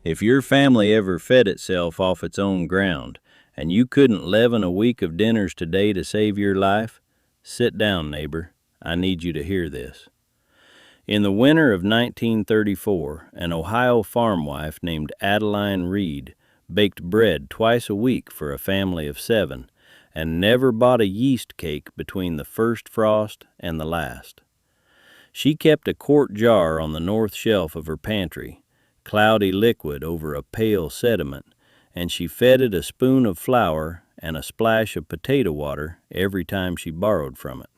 If your family ever fed itself off its own ground, and you couldn't leaven a week of dinners today to save your life, sit down, neighbor. I need you to hear this. In the winter of 1934, an Ohio farm wife named Adeline Reed baked bread twice a week for a family of 7 and never bought a yeast cake between the first frost and the last. She kept a quart jar on the north shelf of her pantry, cloudy liquid over a pale sediment, and she fed it a spoon of flour and a splash of potato water every time she borrowed from it.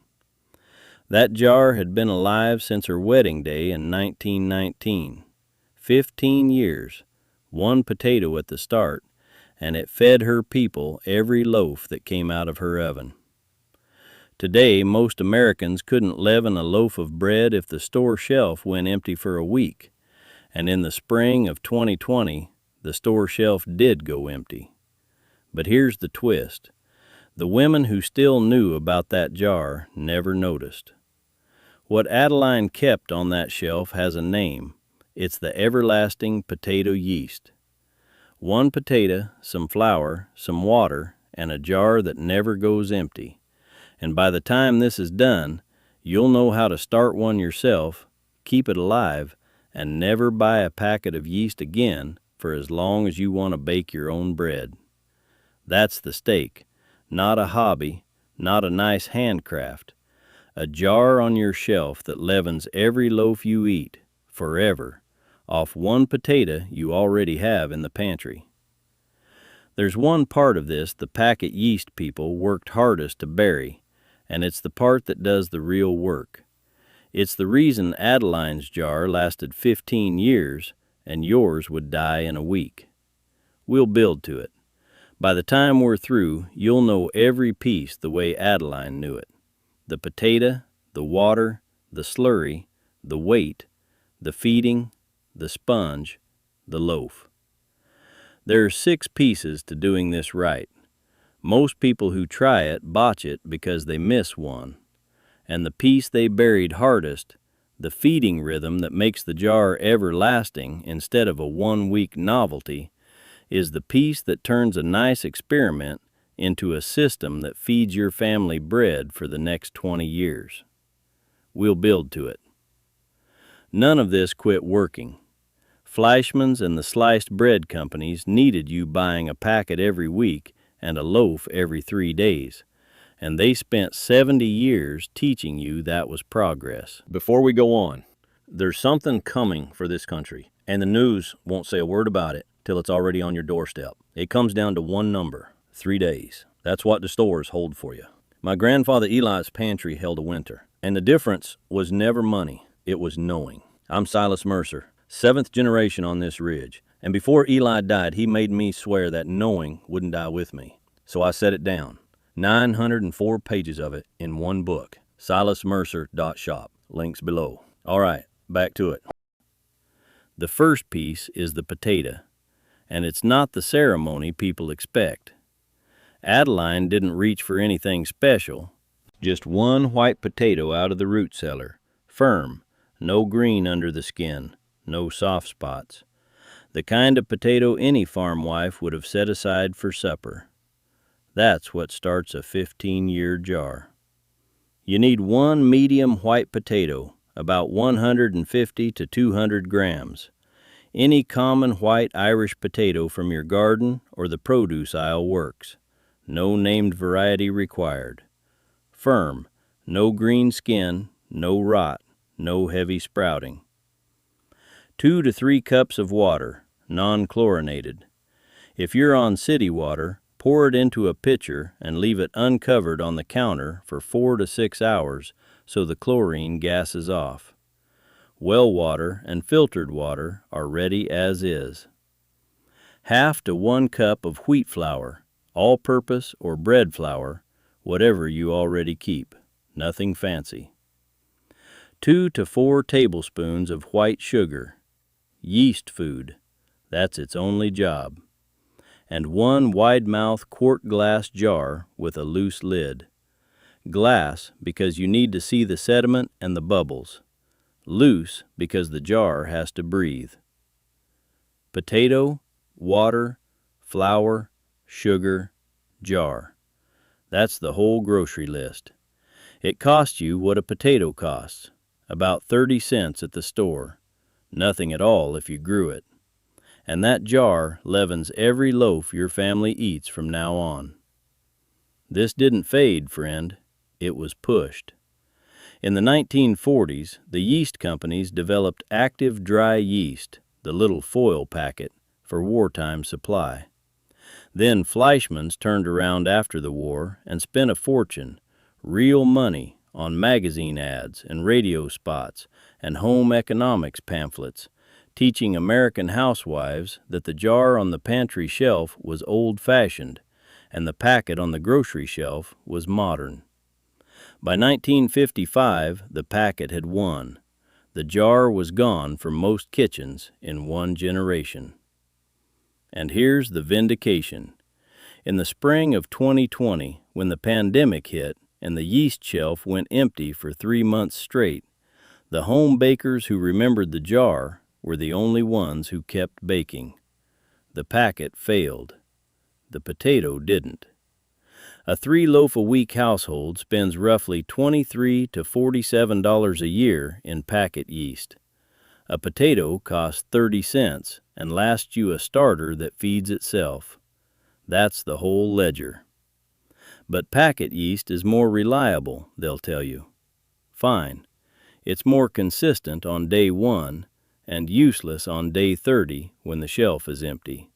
That jar had been alive since her wedding day in 1919. 15 years, 1 potato at the start, and it fed her people every loaf that came out of her oven. Today, most Americans couldn't leaven a loaf of bread if the store shelf went empty for a week, and in the spring of 2020, the store shelf did go empty. But here's the twist. The women who still knew about that jar never noticed. What Adeline kept on that shelf has a name. It's the everlasting potato yeast. 1 potato, some flour, some water, and a jar that never goes empty. And by the time this is done, you'll know how to start one yourself, keep it alive, and never buy a packet of yeast again for as long as you want to bake your own bread. That's the stake. Not a hobby, not a nice handcraft. A jar on your shelf that leavens every loaf you eat, forever, off 1 potato you already have in the pantry. There's one part of this the packet yeast people worked hardest to bury, and it's the part that does the real work. It's the reason Adeline's jar lasted 15 years and yours would die in a week. We'll build to it. By the time we're through, you'll know every piece the way Adeline knew it. The potato, the water, the slurry, the weight, the feeding, the sponge, the loaf. There are 6 pieces to doing this right. Most people who try it botch it because they miss one. And the piece they buried hardest, the feeding rhythm that makes the jar everlasting instead of a 1-week novelty, is the piece that turns a nice experiment into a system that feeds your family bread for the next 20 years. We'll build to it. None of this quit working. Fleischmann's and the sliced bread companies needed you buying a packet every week and a loaf every 3 days, and they spent 70 years teaching you that was progress. Before we go on, there's something coming for this country, and the news won't say a word about it till it's already on your doorstep. It comes down to one number: 3 days. That's what the stores hold for you. My grandfather Eli's pantry held a winter, and the difference was never money, it was knowing. I'm Silas Mercer, 7th generation on this ridge, and before Eli died, he made me swear that knowing wouldn't die with me. So I set it down. 904 pages of it in one book. silasmercer.shop. Links below. All right, back to it. The first piece is the potato, and it's not the ceremony people expect. Adeline didn't reach for anything special, just 1 white potato out of the root cellar, firm, no green under the skin, no soft spots. The kind of potato any farm wife would have set aside for supper. That's what starts a 15-year jar. You need 1 medium white potato, about 150 to 200 grams. Any common white Irish potato from your garden or the produce aisle works. No named variety required. Firm, no green skin, no rot, no heavy sprouting. 2 to 3 cups of water, non-chlorinated. If you're on city water, pour it into a pitcher and leave it uncovered on the counter for 4 to 6 hours so the chlorine gases off. Well water and filtered water are ready as is. 1/2 to 1 cup of wheat flour, all-purpose or bread flour, whatever you already keep, nothing fancy. 2 to 4 tablespoons of white sugar, yeast food, that's its only job. And 1 wide-mouth quart glass jar with a loose lid. Glass because you need to see the sediment and the bubbles. Loose because the jar has to breathe. Potato, water, flour, sugar, jar. That's the whole grocery list. It costs you what a potato costs, about 30 cents at the store, nothing at all if you grew it. And that jar leavens every loaf your family eats from now on. This didn't fade, friend. It was pushed. In the 1940s, the yeast companies developed active dry yeast, the little foil packet, for wartime supply. Then Fleischmann's turned around after the war and spent a fortune, real money, on magazine ads and radio spots and home economics pamphlets, teaching American housewives that the jar on the pantry shelf was old-fashioned and the packet on the grocery shelf was modern. By 1955, the packet had won. The jar was gone from most kitchens in one generation. And here's the vindication. In the spring of 2020, when the pandemic hit and the yeast shelf went empty for 3 months straight, the home bakers who remembered the jar were the only ones who kept baking. The packet failed. The potato didn't. A 3-loaf-a-week household spends roughly $23 to $47 a year in packet yeast. A potato costs 30 cents and lasts you a starter that feeds itself. That's the whole ledger. But packet yeast is more reliable, they'll tell you. Fine. It's more consistent on day 1 and useless on day 30 when the shelf is empty.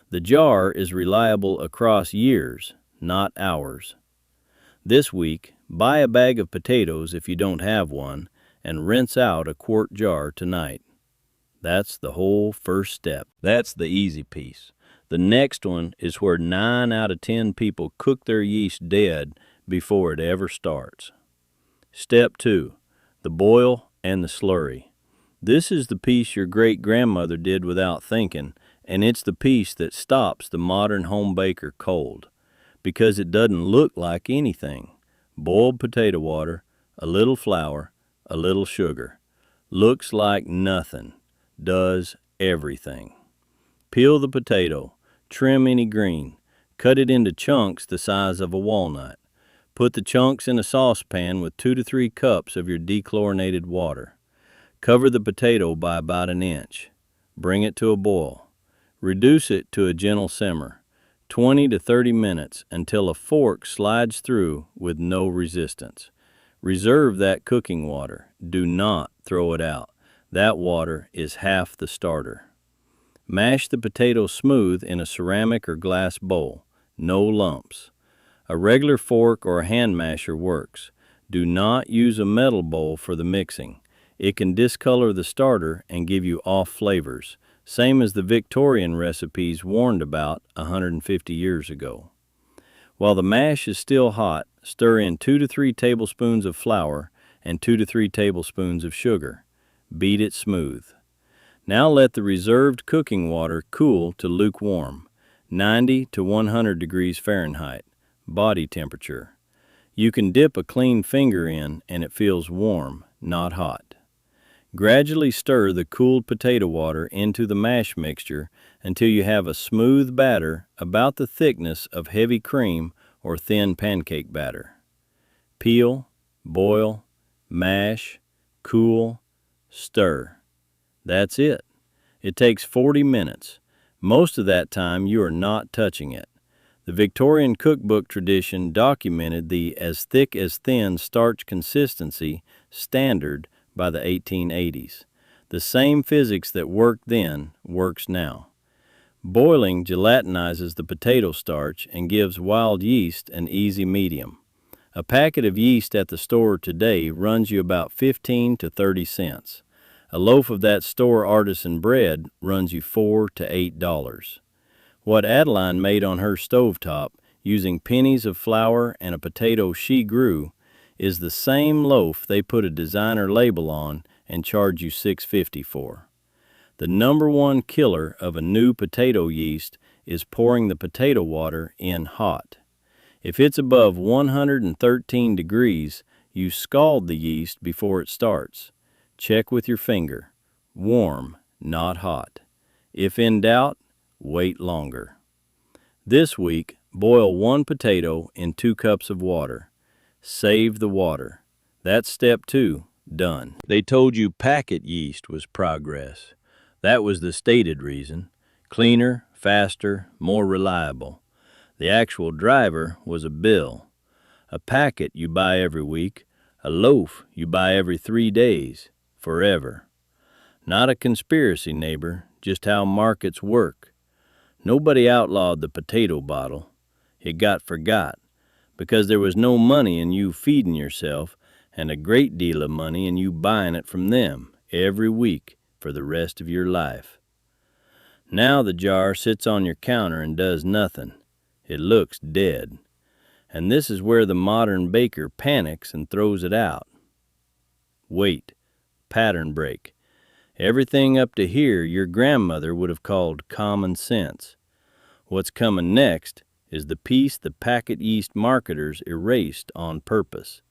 The jar is reliable across years, not hours. This week, buy a bag of potatoes if you don't have one, and rinse out a quart jar tonight. That's the whole first step. That's the easy piece. The next one is where 9 out of 10 people cook their yeast dead before it ever starts. Step 2, the boil and the slurry. This is the piece your great-grandmother did without thinking, and it's the piece that stops the modern home baker cold, because it doesn't look like anything. Boiled potato water, a little flour, a little sugar. Looks like nothing. Does everything. Peel the potato. Trim any green. Cut it into chunks the size of a walnut. Put the chunks in a saucepan with 2 to 3 cups of your dechlorinated water. Cover the potato by about 1 inch. Bring it to a boil. Reduce it to a gentle simmer, 20 to 30 minutes until a fork slides through with no resistance. Reserve that cooking water. Do not throw it out. That water is half the starter. Mash the potato smooth in a ceramic or glass bowl. No lumps. A regular fork or a hand masher works. Do not use a metal bowl for the mixing. It can discolor the starter and give you off flavors, same as the Victorian recipes warned about 150 years ago. While the mash is still hot, stir in 2 to 3 tablespoons of flour and 2 to 3 tablespoons of sugar. Beat it smooth. Now let the reserved cooking water cool to lukewarm, 90 to 100 degrees Fahrenheit, body temperature. You can dip a clean finger in and it feels warm, not hot. Gradually stir the cooled potato water into the mash mixture until you have a smooth batter about the thickness of heavy cream or thin pancake batter. Peel, boil, mash, cool, stir. That's it. It takes 40 minutes. Most of that time you are not touching it. The Victorian cookbook tradition documented the as thick as thin starch consistency standard by the 1880s. The same physics that worked then works now. Boiling gelatinizes the potato starch and gives wild yeast an easy medium. A packet of yeast at the store today runs you about 15 to 30 cents. A loaf of that store artisan bread runs you $4 to $8. What Adeline made on her stovetop, using pennies of flour and a potato she grew, is the same loaf they put a designer label on and charge you $6.50 for. The number one killer of a new potato yeast is pouring the potato water in hot. If it's above 113 degrees, you scald the yeast before it starts. Check with your finger. Warm, not hot. If in doubt, wait longer. This week, boil 1 potato in 2 cups of water. Save the water. That's step 2, done. They told you packet yeast was progress. That was the stated reason. Cleaner, faster, more reliable. The actual driver was a bill. A packet you buy every week, a loaf you buy every 3 days, forever. Not a conspiracy, neighbor, just how markets work. Nobody outlawed the potato bottle. It got forgot because there was no money in you feeding yourself and a great deal of money in you buying it from them every week for the rest of your life. Now the jar sits on your counter and does nothing. It looks dead. And this is where the modern baker panics and throws it out. Wait. Pattern break. Everything up to here your grandmother would have called common sense. What's coming next is the piece the packet yeast marketers erased on purpose.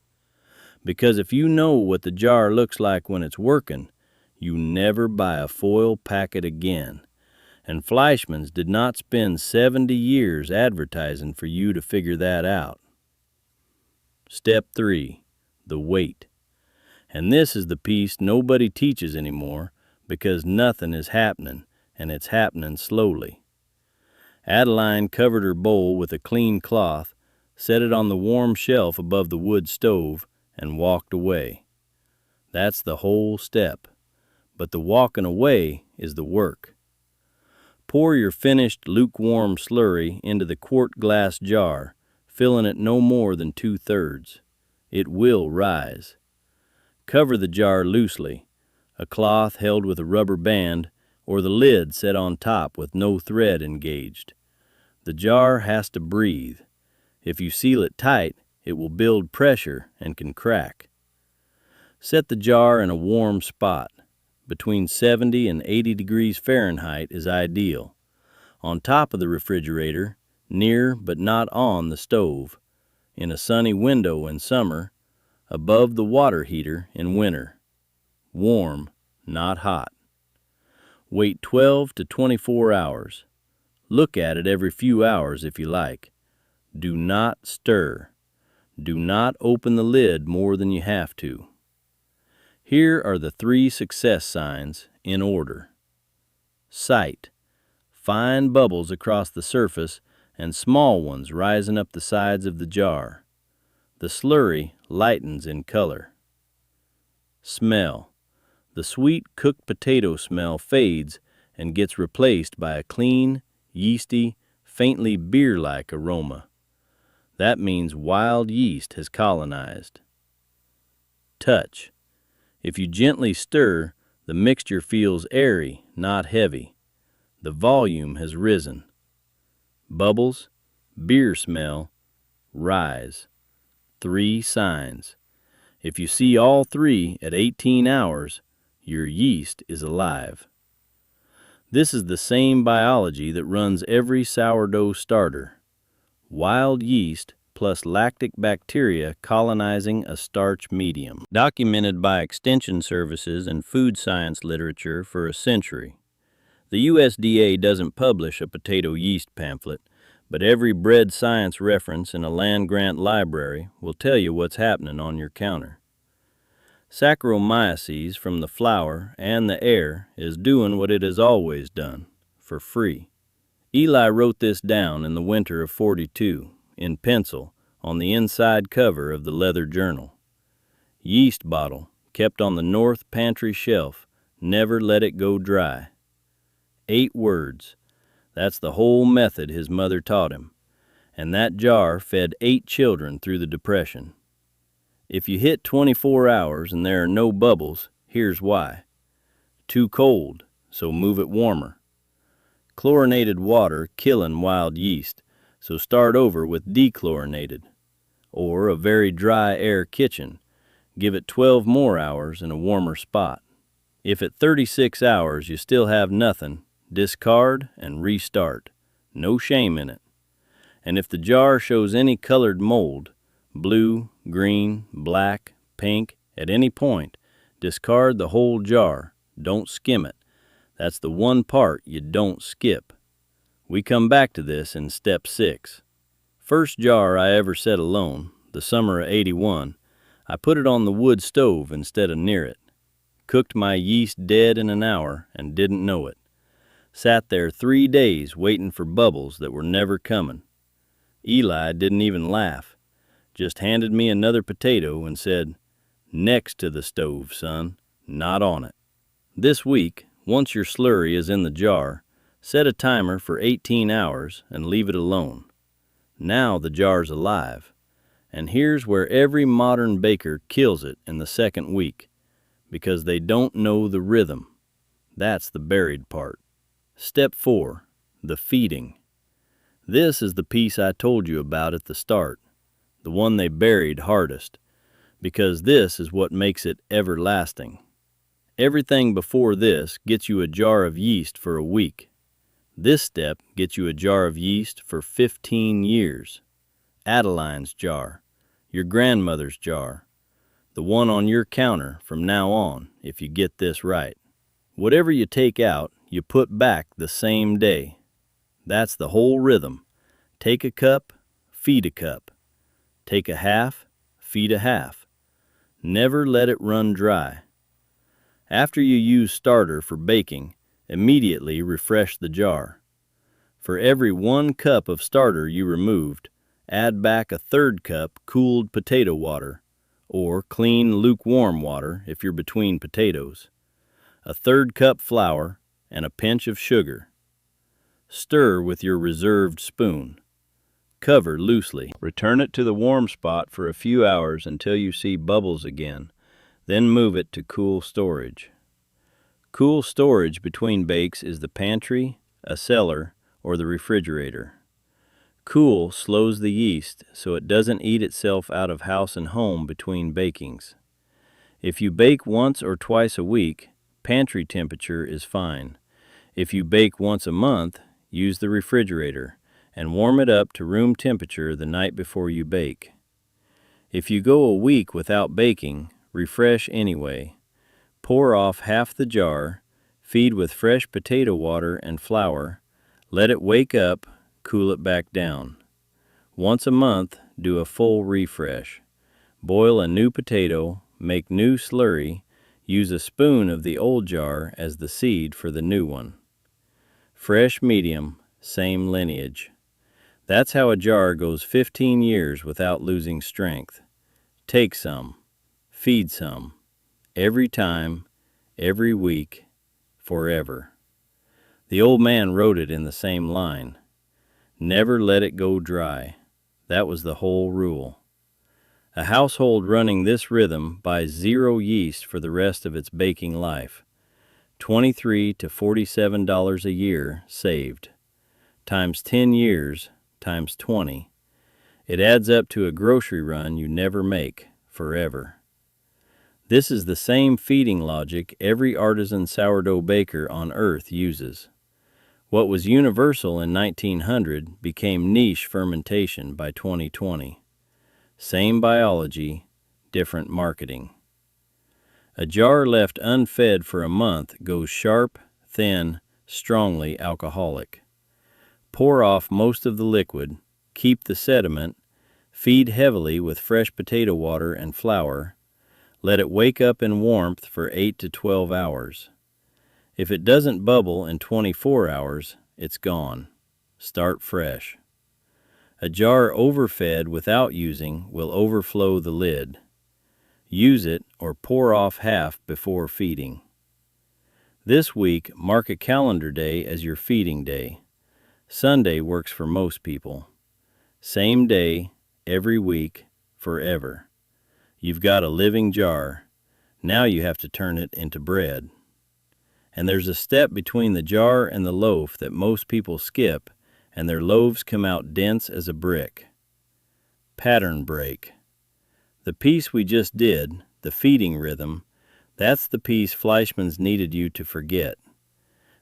Because if you know what the jar looks like when it's working, you never buy a foil packet again. And Fleischmann's did not spend 70 years advertising for you to figure that out. Step 3, the wait. And this is the piece nobody teaches anymore because nothing is happening, and it's happening slowly. Adeline covered her bowl with a clean cloth, set it on the warm shelf above the wood stove, and walked away. That's the whole step. But the walking away is the work. Pour your finished lukewarm slurry into the quart glass jar, filling it no more than 2/3. It will rise. Cover the jar loosely, a cloth held with a rubber band, or the lid set on top with no thread engaged. The jar has to breathe. If you seal it tight, it will build pressure and can crack. Set the jar in a warm spot. Between 70 and 80 degrees Fahrenheit is ideal. On top of the refrigerator, near but not on the stove, in a sunny window in summer, above the water heater in winter. Warm, not hot. Wait 12 to 24 hours. Look at it every few hours if you like. Do not stir. Do not open the lid more than you have to. Here are the 3 success signs in order. Sight. Fine bubbles across the surface and small ones rising up the sides of the jar. The slurry lightens in color. Smell. The sweet cooked potato smell fades and gets replaced by a clean, yeasty, faintly beer-like aroma. That means wild yeast has colonized. Touch. If you gently stir, the mixture feels airy, not heavy. The volume has risen. Bubbles, beer smell, rise. 3 signs. If you see all 3 at 18 hours, your yeast is alive. This is the same biology that runs every sourdough starter. Wild yeast plus lactic bacteria colonizing a starch medium. Documented by extension services and food science literature for a century. The USDA doesn't publish a potato yeast pamphlet, but every bread science reference in a land-grant library will tell you what's happening on your counter. Saccharomyces from the flour and the air is doing what it has always done, for free. Eli wrote this down in the winter of '42, in pencil, on the inside cover of the leather journal. Yeast bottle, kept on the north pantry shelf, never let it go dry. 8 words. That's the whole method his mother taught him. And that jar fed 8 children through the Depression. If you hit 24 hours and there are no bubbles, here's why. Too cold, so move it warmer. Chlorinated water killing wild yeast, so start over with dechlorinated. Or a very dry air kitchen. Give it 12 more hours in a warmer spot. If at 36 hours you still have nothing, discard and restart. No shame in it. And if the jar shows any colored mold, blue, green, black, pink, at any point, discard the whole jar. Don't skim it. That's the one part you don't skip. We come back to this in step 6. First jar I ever set alone, the summer of '81, I put it on the wood stove instead of near it. Cooked my yeast dead in an hour and didn't know it. Sat there 3 days waiting for bubbles that were never coming. Eli didn't even laugh, just handed me another potato and said, "Next to the stove, son, not on it." This week, once your slurry is in the jar, set a timer for 18 hours and leave it alone. Now the jar's alive. And here's where every modern baker kills it in the second week, because they don't know the rhythm. That's the buried part. Step 4, the feeding. This is the piece I told you about at the start, the one they buried hardest, because this is what makes it everlasting. Everything before this gets you a jar of yeast for a week. This step gets you a jar of yeast for 15 years. Adeline's jar, your grandmother's jar, the one on your counter from now on if you get this right. Whatever you take out, you put back the same day. That's the whole rhythm. Take a cup, feed a cup. Take a half, feed a half. Never let it run dry. After you use starter for baking, immediately refresh the jar. For every 1 cup of starter you removed, add back a 1/3 cup cooled potato water, or clean lukewarm water if you're between potatoes, a 1/3 cup flour, and a pinch of sugar. Stir with your reserved spoon. Cover loosely. Return it to the warm spot for a few hours until you see bubbles again. Then move it to cool storage. Cool storage between bakes is the pantry, a cellar, or the refrigerator. Cool slows the yeast so it doesn't eat itself out of house and home between bakings. If you bake once or twice a week, pantry temperature is fine. If you bake once a month, use the refrigerator and warm it up to room temperature the night before you bake. If you go a week without baking, refresh anyway. Pour off half the jar, feed with fresh potato water and flour, let it wake up, cool it back down. Once a month, do a full refresh. Boil a new potato, make new slurry, use a spoon of the old jar as the seed for the new one. Fresh medium, same lineage. That's how a jar goes 15 years without losing strength. Take some, feed some, every time, every week, forever. The old man wrote it in the same line. Never let it go dry. That was the whole rule. A household running this rhythm buys 0 yeast for the rest of its baking life. $23 to $47 a year saved. Times 10 years, times 20. It adds up to a grocery run you never make, forever. This is the same feeding logic every artisan sourdough baker on earth uses. What was universal in 1900 became niche fermentation by 2020. Same biology, different marketing. A jar left unfed for a month goes sharp, thin, strongly alcoholic. Pour off most of the liquid, keep the sediment, feed heavily with fresh potato water and flour, let it wake up in warmth for 8 to 12 hours. If it doesn't bubble in 24 hours, it's gone. Start fresh. A jar overfed without using will overflow the lid. Use it or pour off half before feeding. This week, mark a calendar day as your feeding day. Sunday works for most people. Same day, every week, forever. You've got a living jar. Now you have to turn it into bread. And there's a step between the jar and the loaf that most people skip, and their loaves come out dense as a brick. Pattern break. The piece we just did, the feeding rhythm, that's the piece Fleischmann's needed you to forget.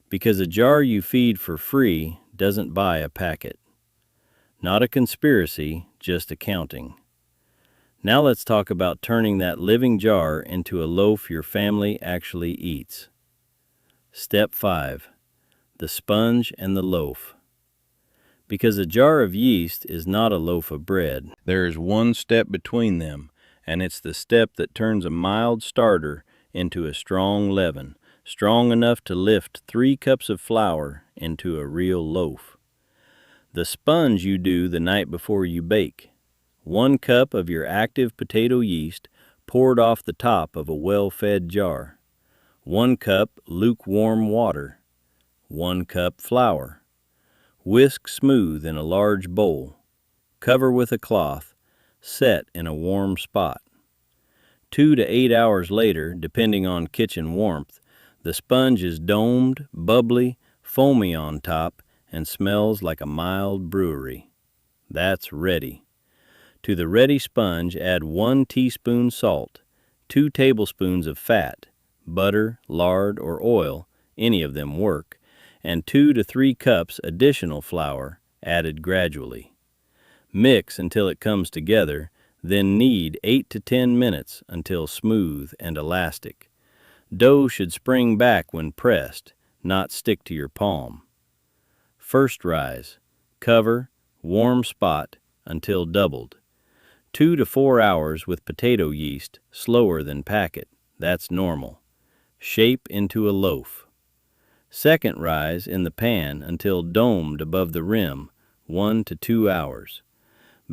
Because a jar you feed for free doesn't buy a packet. Not a conspiracy, just accounting. Now let's talk about turning that living jar into a loaf your family actually eats. Step 5. The sponge and the loaf. Because a jar of yeast is not a loaf of bread, there is one step between them, and it's the step that turns a mild starter into a strong leaven, strong enough to lift 3 cups of flour into a real loaf. The sponge you do the night before you bake. 1 cup of your active potato yeast poured off the top of a well-fed jar. 1 cup lukewarm water. 1 cup flour. Whisk smooth in a large bowl. Cover with a cloth. Set in a warm spot. 2 to 8 hours later, depending on kitchen warmth, the sponge is domed, bubbly, foamy on top, and smells like a mild brewery. That's ready. To the ready sponge add 1 teaspoon salt, 2 tablespoons of fat, butter, lard, or oil, any of them work, and 2 to 3 cups additional flour, added gradually. Mix until it comes together, then knead 8 to 10 minutes until smooth and elastic. Dough should spring back when pressed, not stick to your palm. First rise. Cover, warm spot, until doubled. 2 to 4 hours with potato yeast, slower than packet. That's normal. Shape into a loaf. Second rise in the pan until domed above the rim, 1 to 2 hours.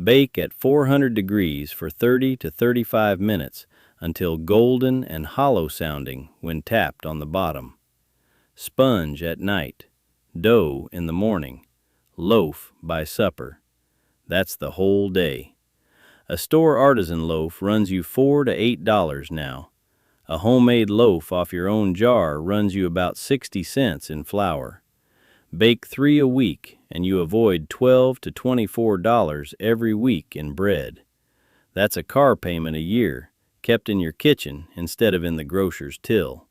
Bake at 400 degrees for 30 to 35 minutes until golden and hollow sounding when tapped on the bottom. Sponge at night. Dough in the morning. Loaf by supper. That's the whole day. A store artisan loaf runs you $4 to $8 now. A homemade loaf off your own jar runs you about 60 cents in flour. Bake 3 a week, and you avoid $12 to $24 every week in bread. That's a car payment a year, kept in your kitchen instead of in the grocer's till.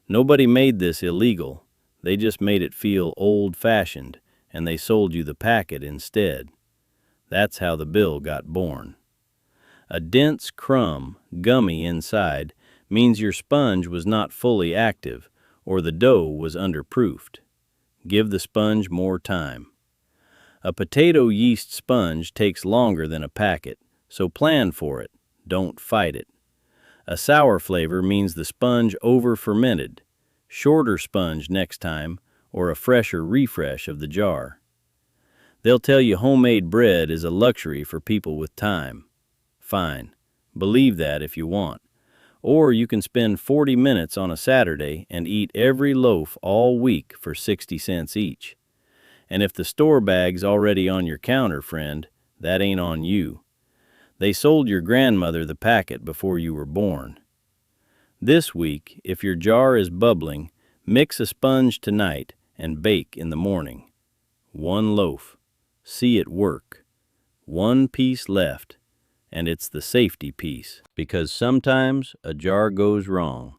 Nobody made this illegal. They just made it feel old-fashioned, and they sold you the packet instead. That's how the bill got born. A dense crumb, gummy inside, means your sponge was not fully active, or the dough was underproofed. Give the sponge more time. A potato yeast sponge takes longer than a packet, so plan for it. Don't fight it. A sour flavor means the sponge over-fermented. Shorter sponge next time, or a fresher refresh of the jar. They'll tell you homemade bread is a luxury for people with time. Fine. Believe that if you want. Or you can spend 40 minutes on a Saturday and eat every loaf all week for 60 cents each. And if the store bag's already on your counter, friend, that ain't on you. They sold your grandmother the packet before you were born. This week, if your jar is bubbling, mix a sponge tonight and bake in the morning. 1 loaf. See it work. 1 piece left. And it's the safety piece, because sometimes a jar goes wrong,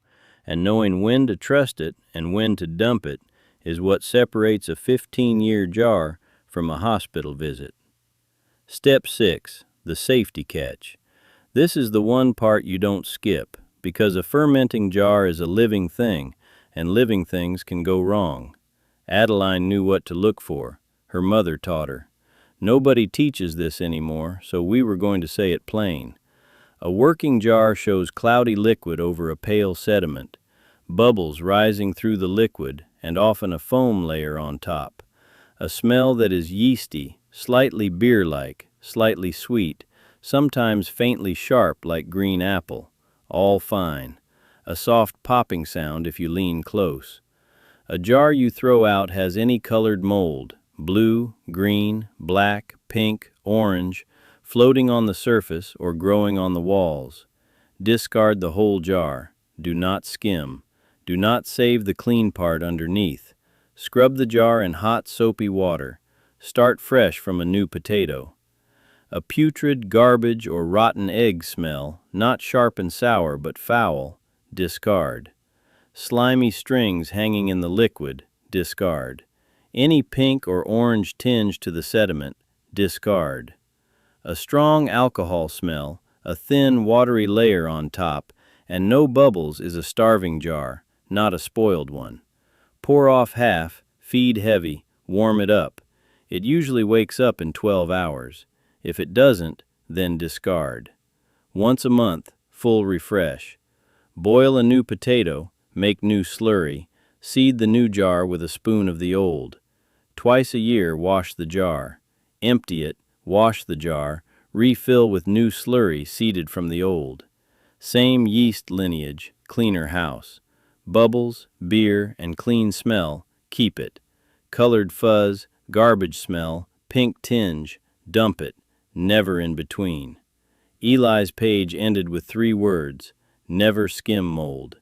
and knowing when to trust it and when to dump it is what separates a 15-year jar from a hospital visit. Step 6. The safety catch. This is the one part you don't skip, because a fermenting jar is a living thing, and living things can go wrong. Adeline knew what to look for. Her mother taught her. Nobody teaches this anymore, so we were going to say it plain. A working jar shows cloudy liquid over a pale sediment, bubbles rising through the liquid, and often a foam layer on top. A smell that is yeasty, slightly beer-like, slightly sweet, sometimes faintly sharp like green apple. All fine. A soft popping sound if you lean close. A jar you throw out has any colored mold, blue, green, black, pink, orange, floating on the surface or growing on the walls. Discard the whole jar. Do not skim. Do not save the clean part underneath. Scrub the jar in hot, soapy water. Start fresh from a new potato. A putrid, garbage, or rotten egg smell, not sharp and sour but foul, discard. Slimy strings hanging in the liquid, discard. Any pink or orange tinge to the sediment, discard. A strong alcohol smell, a thin, watery layer on top, and no bubbles is a starving jar, not a spoiled one. Pour off half, feed heavy, warm it up. It usually wakes up in 12 hours. If it doesn't, then discard. Once a month, full refresh. Boil a new potato, make new slurry, seed the new jar with a spoon of the old. Twice a year, wash the jar. Empty it, wash the jar, refill with new slurry seeded from the old. Same yeast lineage, cleaner house. Bubbles, beer, and clean smell, keep it. Colored fuzz, garbage smell, pink tinge, dump it, never in between. Eli's page ended with 3 words, never skim mold.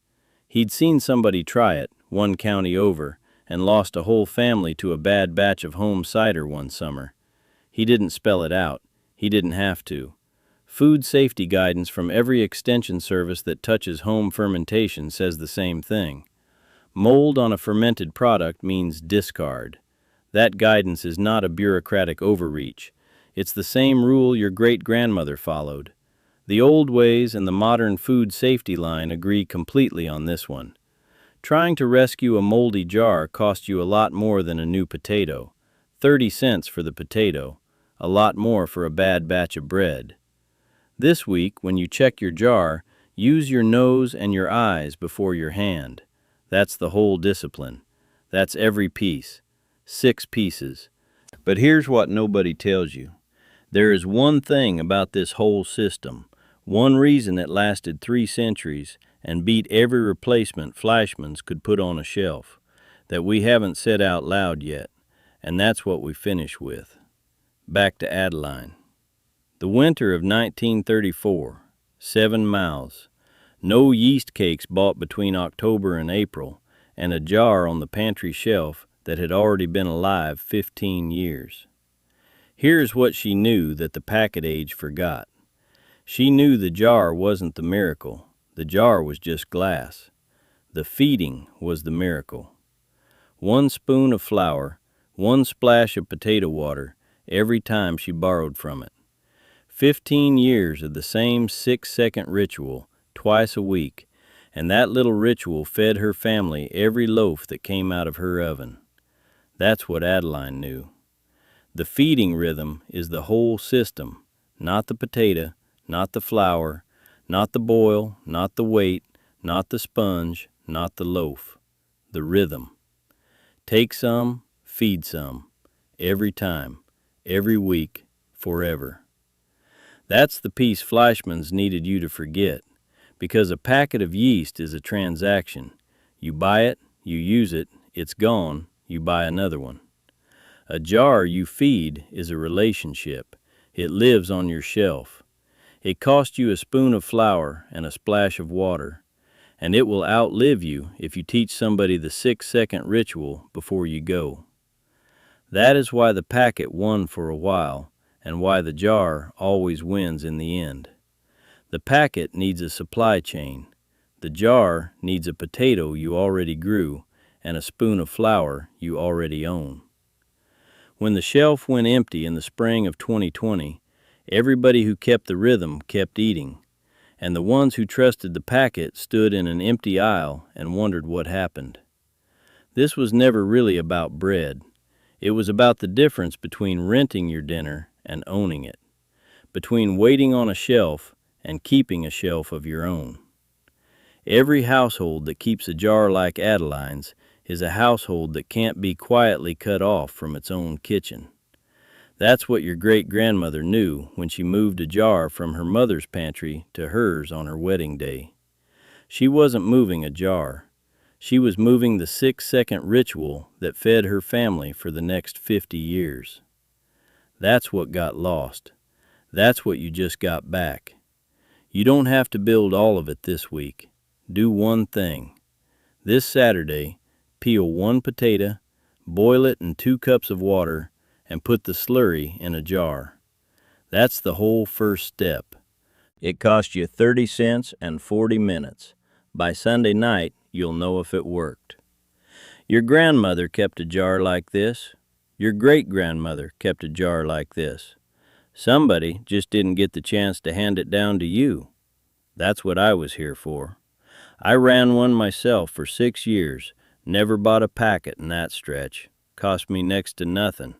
He'd seen somebody try it, one county over, and lost a whole family to a bad batch of home cider one summer. He didn't spell it out. He didn't have to. Food safety guidance from every extension service that touches home fermentation says the same thing. Mold on a fermented product means discard. That guidance is not a bureaucratic overreach. It's the same rule your great-grandmother followed. The old ways and the modern food safety line agree completely on this one. Trying to rescue a moldy jar costs you a lot more than a new potato. 30 cents for the potato, a lot more for a bad batch of bread. This week, when you check your jar, use your nose and your eyes before your hand. That's the whole discipline. That's every piece. 6 pieces. But here's what nobody tells you. There is one thing about this whole system, one reason it lasted 3 centuries and beat every replacement Fleischmann's could put on a shelf, that we haven't said out loud yet, and that's what we finish with. Back to Adeline. The winter of 1934, 7 mouths, no yeast cakes bought between October and April, and a jar on the pantry shelf that had already been alive 15 years. Here's what she knew that the packet age forgot. She knew the jar wasn't the miracle. The jar was just glass. The feeding was the miracle. 1 spoon of flour, 1 splash of potato water, every time she borrowed from it. 15 years of the same 6-second ritual, twice a week, and that little ritual fed her family every loaf that came out of her oven. That's what Adeline knew. The feeding rhythm is the whole system, not the potato, not the flour, not the boil, not the weight, not the sponge, not the loaf. The rhythm. Take some, feed some, every time, every week, forever. That's the piece Fleischmann's needed you to forget, because a packet of yeast is a transaction. You buy it, you use it, it's gone, you buy another one. A jar you feed is a relationship. It lives on your shelf. It costs you a spoon of flour and a splash of water, and it will outlive you if you teach somebody the 6-second ritual before you go. That is why the packet won for a while, and why the jar always wins in the end. The packet needs a supply chain. The jar needs a potato you already grew and a spoon of flour you already own. When the shelf went empty in the spring of 2020, everybody who kept the rhythm kept eating, and the ones who trusted the packet stood in an empty aisle and wondered what happened. This was never really about bread. It was about the difference between renting your dinner and owning it, between waiting on a shelf and keeping a shelf of your own. Every household that keeps a jar like Adeline's is a household that can't be quietly cut off from its own kitchen. That's what your great-grandmother knew when she moved a jar from her mother's pantry to hers on her wedding day. She wasn't moving a jar. She was moving the 6-second ritual that fed her family for the next 50 years. That's what got lost. That's what you just got back. You don't have to build all of it this week. Do one thing. This Saturday, peel 1 potato, boil it in 2 cups of water, and put the slurry in a jar. That's the whole first step. It costs you 30 cents and 40 minutes. By Sunday night, you'll know if it worked. Your grandmother kept a jar like this. Your great-grandmother kept a jar like this. Somebody just didn't get the chance to hand it down to you. That's what I was here for. I ran one myself for 6 years, Never bought a packet in that stretch. Cost me next to nothing.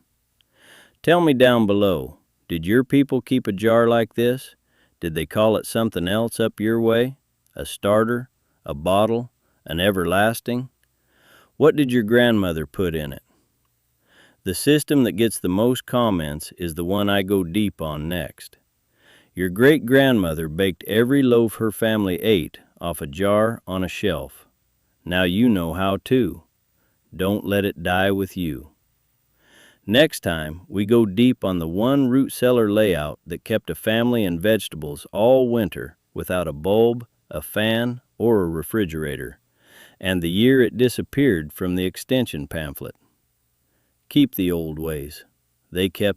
Tell me down below, did your people keep a jar like this? Did they call it something else up your way? A starter? A bottle? An everlasting? What did your grandmother put in it? The system that gets the most comments is the one I go deep on next. Your great-grandmother baked every loaf her family ate off a jar on a shelf. Now you know how to. Don't let it die with you. Next time, we go deep on the one root cellar layout that kept a family and vegetables all winter without a bulb, a fan, or a refrigerator, and the year it disappeared from the extension pamphlet. Keep the old ways. They kept